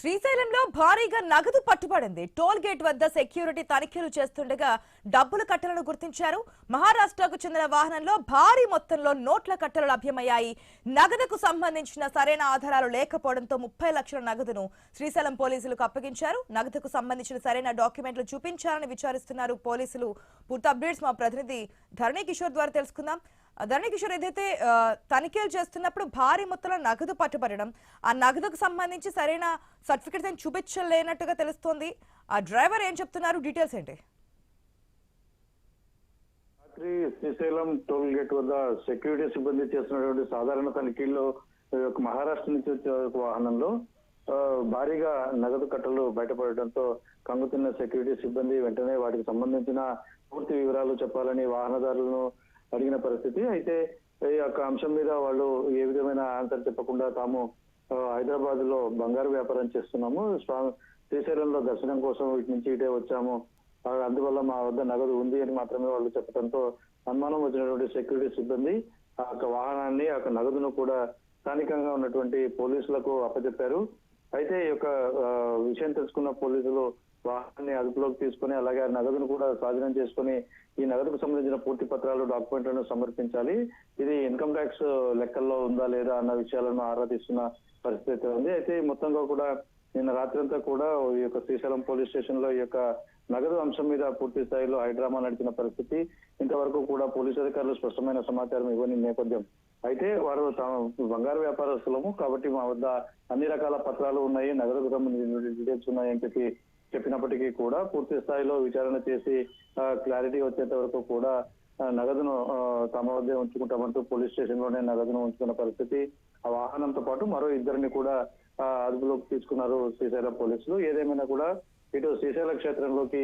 శ్రీశైలంలో భారీగా నగదు పట్టుబడింది. టోల్ గేట్ వద్ద సెక్యూరిటీ తనిఖీలు చేస్తుండగా డబ్బుల కట్టలను గుర్తించారు. మహారాష్ట్రకు చెందిన వాహనంలో భారీ మొత్తంలో నోట్ల కట్టలు లభ్యమయ్యాయి. నగదుకు సంబంధించిన సరైన ఆధారాలు లేకపోవడంతో 30 లక్షల నగదును శ్రీశైలం పోలీసులకు అప్పగించారు. నగదుకు సంబంధించిన సరైన డాక్యుమెంట్లు చూపించాలని విచారిస్తున్నారు పోలీసులు. పూర్తి అప్డేట్స్ మా ప్రతినిధి ధరణి కిషోర్ ద్వారా తెలుసుకుందాం. ధరణి కిషోర్, ఏదైతే తనిఖీలు చేస్తున్నప్పుడు భారీ మొత్తంలో నగదు పట్టుబడడం, ఆ నగదుకు సంబంధించి సరైన సర్టిఫికెట్స్ ఏం చూపించలేనట్టుగా తెలుస్తోంది. ఆ డ్రైవర్ ఏం చెప్తున్నారు, డీటెయిల్స్ ఏంటి? రాత్రి శ్రీశైలం టోల్ గేట్ వద్ద సెక్యూరిటీ సిబ్బంది చేస్తున్నటువంటి సాధారణ తనిఖీల్లో మహారాష్ట్ర నుంచి వచ్చే వాహనంలో భారీగా నగదు కట్టలు బయటపడడంతో కంగుతున్న సెక్యూరిటీ సిబ్బంది వెంటనే వాటికి సంబంధించిన పూర్తి వివరాలు చెప్పాలని వాహనదారులను అడిగిన పరిస్థితి. అయితే ఈ యొక్క అంశం మీద వాళ్ళు ఏ విధమైన ఆన్సర్ చెప్పకుండా తాము హైదరాబాద్ లో బంగారు వ్యాపారం చేస్తున్నాము, శ్రీశైలంలో దర్శనం కోసం ఇటు నుంచి ఇటే వచ్చాము, అందువల్ల మా వద్ద నగదు ఉంది అని మాత్రమే వాళ్ళు చెప్పడంతో అనుమానం వచ్చినటువంటి సెక్యూరిటీ సిబ్బంది ఆ యొక్క వాహనాన్ని ఆ యొక్క నగదును కూడా స్థానికంగా ఉన్నటువంటి పోలీసులకు అప్పచెప్పారు. అయితే ఈ యొక్క విషయం తెలుసుకున్న పోలీసులు వాహనాన్ని అదుపులోకి తీసుకుని అలాగే నగదును కూడా స్వాధీనం చేసుకుని ఈ నగదుకు సంబంధించిన పూర్తి పత్రాలు డాక్యుమెంట్లను సమర్పించాలి, ఇది ఇన్కమ్ ట్యాక్స్ లెక్కల్లో ఉందా లేదా అన్న విషయాలను ఆరా తీస్తున్న పరిస్థితి ఉంది. అయితే మొత్తంగా కూడా నిన్న రాత్రంతా కూడా ఈ యొక్క శ్రీశైలం పోలీస్ స్టేషన్ లో ఈ యొక్క నగదు అంశం మీద పూర్తి స్థాయిలో హైడ్రామా నడిచిన పరిస్థితి. ఇంతవరకు కూడా పోలీసు అధికారులు స్పష్టమైన సమాచారం ఇవ్వని నేపథ్యం. అయితే వారు బంగారు వ్యాపారస్తులము కాబట్టి మా వద్ద అన్ని రకాల పత్రాలు ఉన్నాయి, నగదుకు సంబంధించిన డీటెయిల్స్ ఉన్నాయని చెప్పినప్పటికీ కూడా పూర్తి స్థాయిలో విచారణ చేసి క్లారిటీ వచ్చేంత వరకు కూడా నగదును తమ వద్దే ఉంచుకుంటామంటూ పోలీస్ స్టేషన్ లోనే నగదును ఉంచుకున్న పరిస్థితి. ఆ వాహనంతో పాటు మరో ఇద్దరిని కూడా అదుపులోకి తీసుకున్నారు శ్రీశైలం పోలీసులు. ఏదేమైనా కూడా ఇటు శ్రీశైల క్షేత్రంలోకి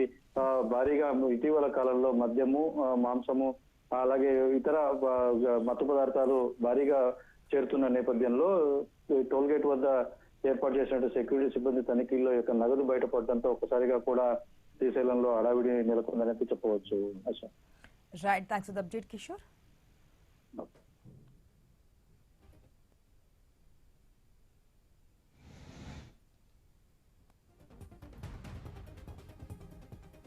భారీగా ఇటీవల కాలంలో మద్యము, మాంసము అలాగే ఇతర మత్తు పదార్థాలు భారీగా చేరుతున్న నేపథ్యంలో టోల్ గేట్ వద్ద ఏర్పాటు చేసినట్టు సెక్యూరిటీ సిబ్బంది తనిఖీల్లో యొక్క నగదు బయటపడడంతో ఒక్కసారిగా కూడా శ్రీశైలంలో హడావిడి నెలకొందని చెప్పవచ్చు. Right, thanks for the update Kishore.